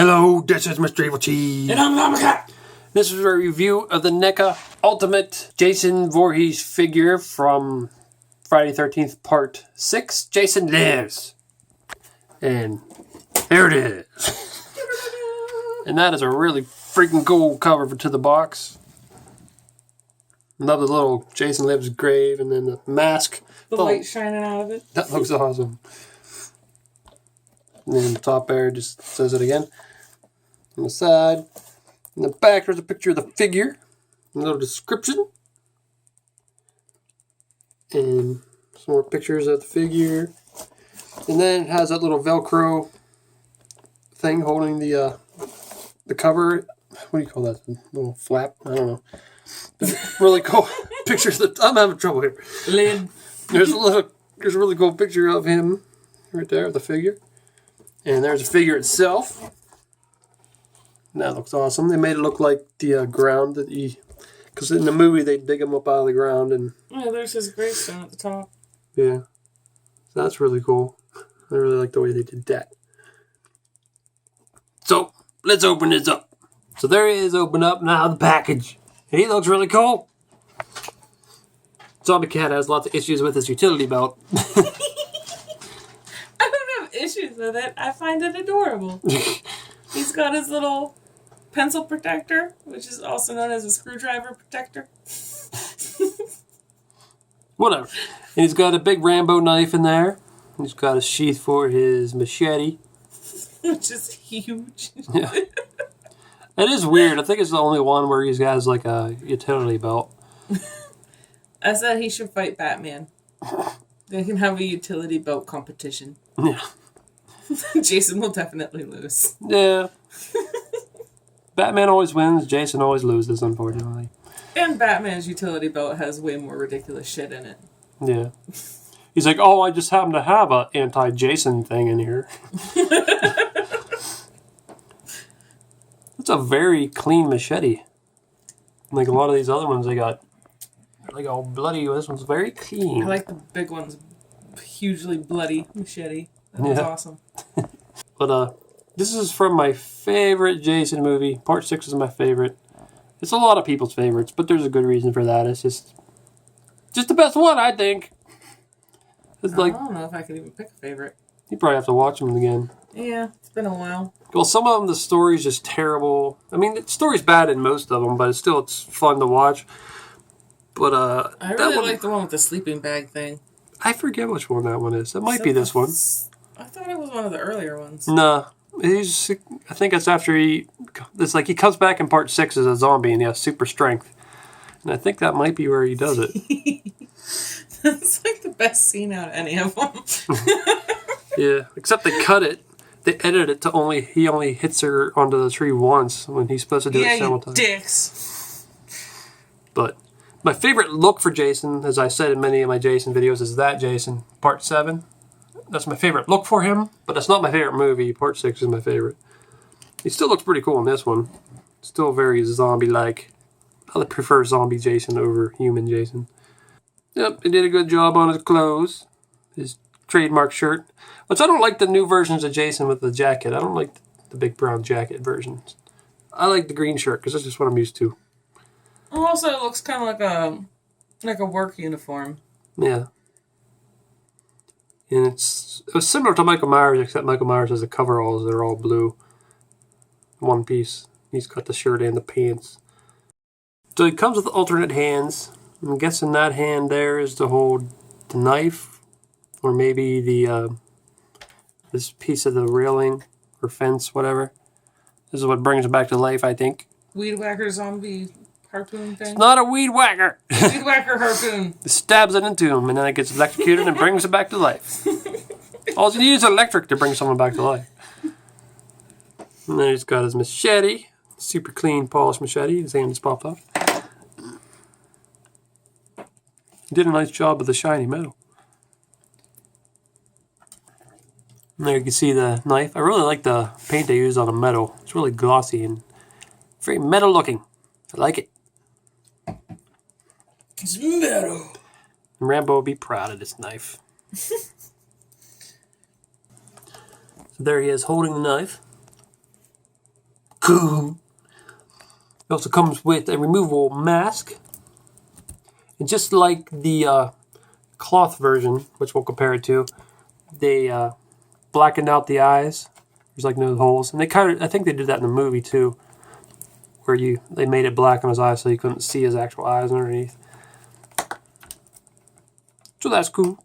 Hello, this is Mr. Evilcheese. And I'm Llama. This is a review of the NECA Ultimate Jason Voorhees figure from Friday 13th Part 6. Jason Lives. And here it is. And that is a really freaking cool cover to the box. Love the little Jason Lives grave and then the mask. The light shining out of it. That looks awesome. And then the top there just says it again. On the side. In the back, there's a picture of the figure. A little description. And some more pictures of the figure. And then it has that little Velcro thing holding the cover. What do you call that? A little flap? I don't know. Really cool pictures. I'm having trouble here. Lid. There's a really cool picture of him right there, of the figure. And there's the figure itself. That looks awesome. They made it look like the ground that because in the movie they dig him up out of the ground and. Yeah, there's his gravestone at the top. Yeah, so that's really cool. I really like the way they did that. So let's open this up. So there he is, open up now the package. He looks really cool. Zombie Cat has lots of issues with his utility belt. I don't have issues with it. I find it adorable. He's got his little pencil protector, which is also known as a screwdriver protector. Whatever. And he's got a big Rambo knife in there. He's got a sheath for his machete. Which is huge. Yeah. It is weird. I think it's the only one where he has like a utility belt. I said he should fight Batman. They can have a utility belt competition. Yeah. Jason will definitely lose. Yeah. Batman always wins. Jason always loses, unfortunately. And Batman's utility belt has way more ridiculous shit in it. Yeah. He's like, oh, I just happen to have a anti-Jason thing in here. It's a very clean machete. Like a lot of these other ones, they got like all bloody. This one's very clean. I like the big ones, hugely bloody machete. That was awesome. But this is from my favorite Jason movie. Part 6 is my favorite. It's a lot of people's favorites, but there's a good reason for that. It's just the best one, I think. It's like, I don't know if I could even pick a favorite. You probably have to watch them again. Yeah, it's been a while. Well, some of them, the story's just terrible. I mean, the story's bad in most of them, but it's fun to watch. But I really like the one with the sleeping bag thing. I forget which one that one is. It might be this one. I thought it was one of the earlier ones. Nah. I think it's after it's like he comes back in part 6 as a zombie and he has super strength. And I think that might be where he does it. That's like the best scene out of any of them. Yeah, except they cut it. They edited it to he only hits her onto the tree once when he's supposed to do it several times. Dicks. But my favorite look for Jason, as I said in many of my Jason videos, is that Jason, part 7. That's my favorite look for him, but that's not my favorite movie. Part 6 is my favorite. He still looks pretty cool in this one. Still very zombie-like. I prefer zombie Jason over human Jason. Yep, he did a good job on his clothes. His trademark shirt. Which I don't like the new versions of Jason with the jacket. I don't like the big brown jacket versions. I like the green shirt because that's just what I'm used to. Also, it looks kind of like a work uniform. Yeah. And it was similar to Michael Myers, except Michael Myers has the coveralls that are all blue. One piece. He's got the shirt and the pants. So it comes with alternate hands. I'm guessing that hand there is to hold the knife, or maybe this piece of the railing or fence, whatever. This is what brings him back to life, I think. Weed whacker zombie harpoon thing? It's not a weed whacker. Weed whacker harpoon. It stabs it into him, and then it gets electrocuted and brings it back to life. All you need is electric to bring someone back to life. And then he's got his machete. Super clean, polished machete. His hand just popped off. He did a nice job with the shiny metal. And there you can see the knife. I really like the paint they used on the metal. It's really glossy and very metal looking. I like it. It's metal. And Rambo will be proud of this knife. So there he is holding the knife. cool. It also comes with a removable mask. And just like the cloth version, which we'll compare it to, they blackened out the eyes. There's like no holes. And I think they did that in the movie too, where they made it black on his eyes so you couldn't see his actual eyes underneath. So that's cool.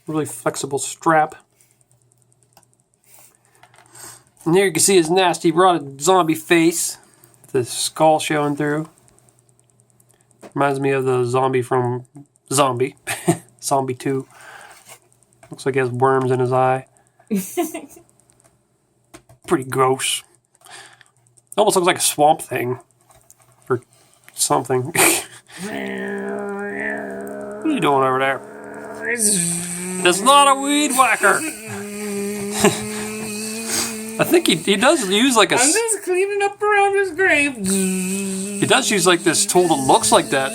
Really flexible strap. And here you can see his nasty, rotted zombie face. The skull showing through. Reminds me of the zombie from Zombie. Zombie 2. Looks like he has worms in his eye. Pretty gross. Almost looks like a swamp thing. Or something. What are you doing over there? It's not a weed whacker. I think he does use like a... I'm just cleaning up around his grave. He does use like this tool that looks like that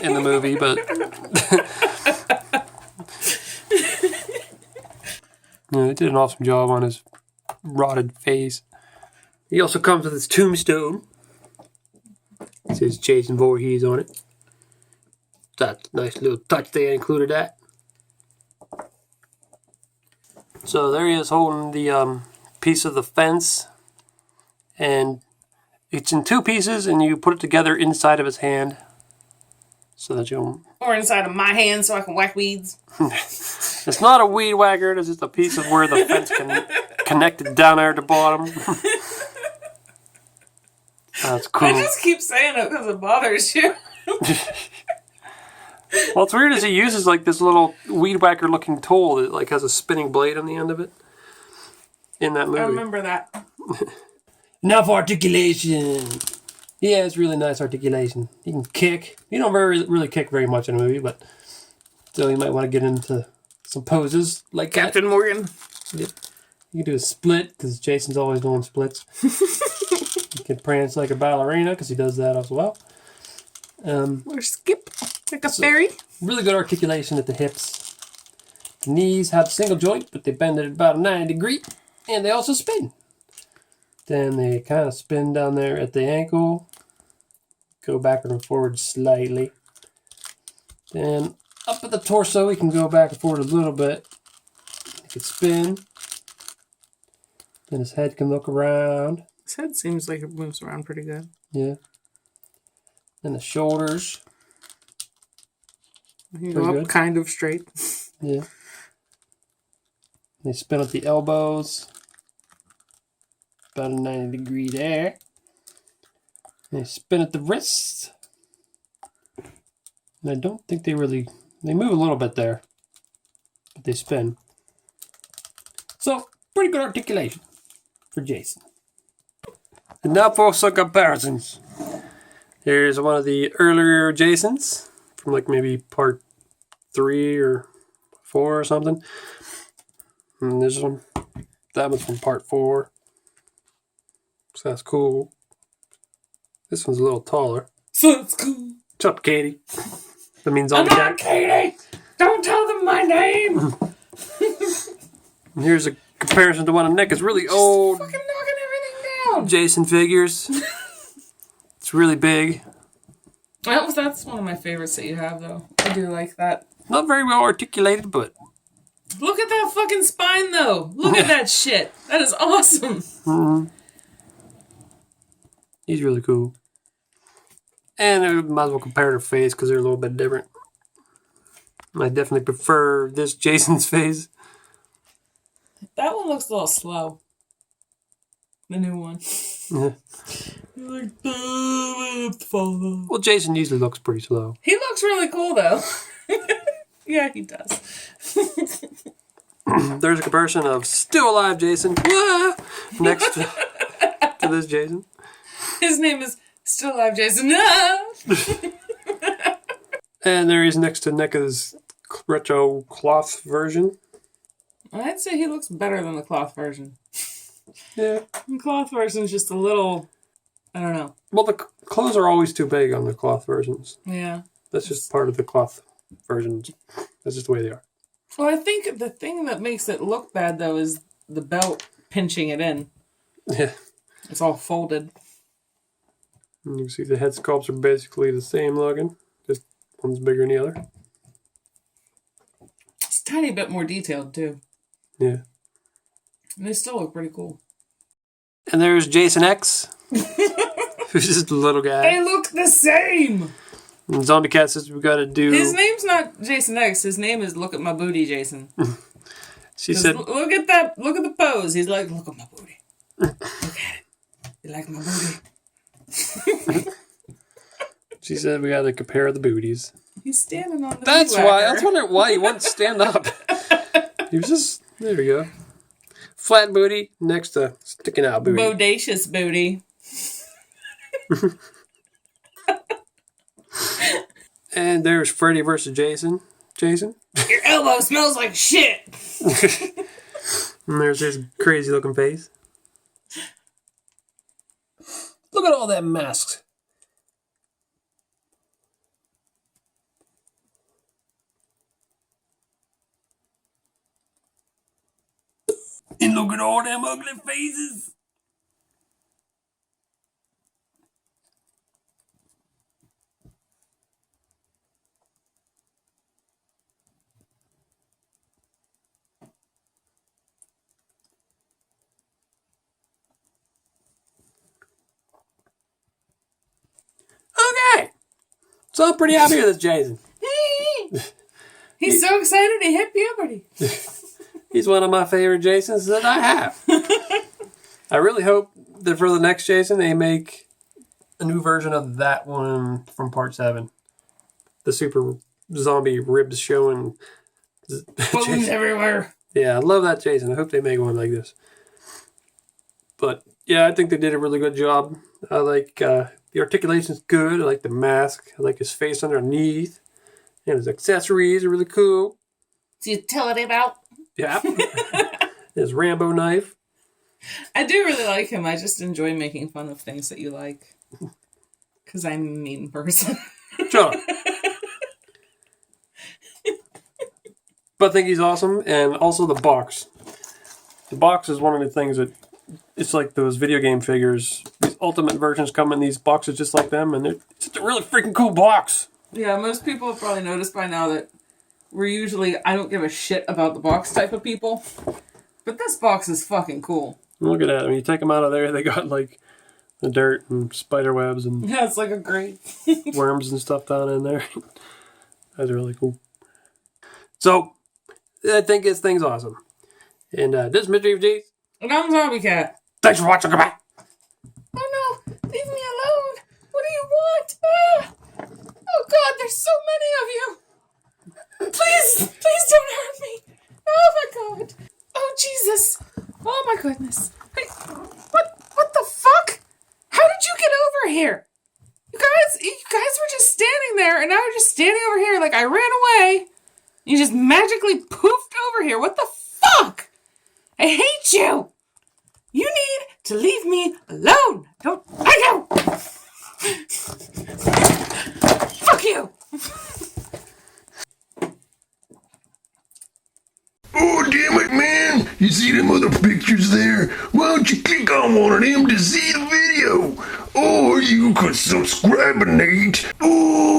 in the movie, but... Yeah, they did an awesome job on his rotted face. He also comes with his tombstone. It says Jason Voorhees on it. That's a nice little touch they included that. So there he is holding the piece of the fence. And it's in two pieces and you put it together inside of his hand. So that you'll... Or inside of my hand so I can whack weeds. It's not a weed whacker, it's just a piece of where the fence connected down there at the bottom. That's cool. I just keep saying it because it bothers you. Well, it's weird as he uses like this little weed whacker looking tool that like has a spinning blade on the end of it. In that movie. I remember that. Now for articulation. Yeah, it's really nice articulation. He can kick. You don't really kick very much in a movie, but still you might want to get into some poses like Captain Morgan. Yep. You can do a split because Jason's always doing splits. You can prance like a ballerina because he does that as well. Or skip like a fairy. Really good articulation at the hips. The knees have a single joint, but they bend at about a 90 degree, and they also spin. Then they kind of spin down there at the ankle, go backward and forward slightly. Then up at the torso, he can go back and forward a little bit. He can spin. Then his head can look around. His head seems like it moves around pretty good. Yeah. Then the shoulders. You go up kind of straight. Yeah. They spin at the elbows. About a 90 degree there. They spin at the wrists. And I don't think they move a little bit there. But they spin. So, pretty good articulation for Jason. And now for some comparisons. Here's one of the earlier Jasons from like maybe part 3 or 4 or something. And this one, that one's from part 4. So that's cool. This one's a little taller. So it's cool. What's up, Katie? That means I'm not Katie! Don't tell them my name! And here's a comparison to one of NECA's really old Fucking knocking everything down! Jason figures. It's really big. That's one of my favorites that you have, though. I do like that. Not very well articulated, but... Look at that fucking spine, though! Look at that shit! That is awesome! Mm-hmm. He's really cool. And I might as well compare their face because they're a little bit different. I definitely prefer this Jason's face. That one looks a little slow. The new one. Yeah. You're like, follow. Well, Jason usually looks pretty slow. He looks really cool, though. Yeah, he does. There's a comparison of still alive Jason next to this Jason. His name is Still Alive Jason. And there he is next to NECA's retro cloth version. I'd say he looks better than the cloth version. Yeah. The cloth version's just a little... I don't know. Well, the clothes are always too big on the cloth versions. Yeah. That's just part of the cloth versions. That's just the way they are. Well, I think the thing that makes it look bad, though, is the belt pinching it in. Yeah. It's all folded. And you can see the head sculpts are basically the same looking. Just one's bigger than the other. It's a tiny bit more detailed, too. Yeah. And they still look pretty cool. And there's Jason X. Who's just a little guy. They look the same! And Zombie Cat says we gotta do... His name's not Jason X. His name is Look at My Booty, Jason. She said... Look at that. Look at the pose. He's like, look at my booty. Look at it. You like my booty? She said we gotta compare the booties. He's standing on the That's why. I was wondering why he wouldn't stand up. He was just... There we go. Flat booty next to sticking out booty. Bodacious booty. And there's Freddy versus Jason. Jason? Your elbow smells like shit. And there's his crazy looking face. Look at all that masks. And look at all them ugly faces. Okay. So I'm pretty happy with this Jason. He's so excited he hit puberty. He's one of my favorite Jasons that I have. I really hope that for the next Jason, they make a new version of that one from Part 7. The super zombie ribs showing. Bones everywhere. Yeah, I love that Jason. I hope they make one like this. But, yeah, I think they did a really good job. I like the articulation's good. I like the mask. I like his face underneath. And his accessories are really cool. His utility belt. Yeah. His Rambo knife. I do really like him. I just enjoy making fun of things that you like. Because I'm a mean person. Shut up. But I think he's awesome. And also the box. The box is one of the things that... It's like those video game figures. These ultimate versions come in these boxes just like them. And it's just a really freaking cool box. Yeah, most people have probably noticed by now that we're usually... I don't give a shit about the box type of people. But this box is fucking cool. Look at that. When you take them out of there, they got like the dirt and spider webs and Yeah, it's like a grate. worms and stuff down in there. That's really cool. So, I think this thing's awesome. And this is Mr. Evilcheese. And I'm Zombie Cat. Thanks for watching. Goodbye. Oh no, leave me alone. What do you want? Ah! Oh God, there's so many of you. Please don't hurt me. Oh my God. Oh Jesus. Oh my goodness. Hey, what the fuck? How did you get over here? You guys were just standing there and now you're just standing over here like I ran away. You just magically poofed over here. What the fuck? I hate you. You need to leave me alone. Don't I know. Fuck you. Oh, damn it, man. You see them other pictures there? Why don't you click on one of them to see the video? Or you could subscribe, Nate. Oh.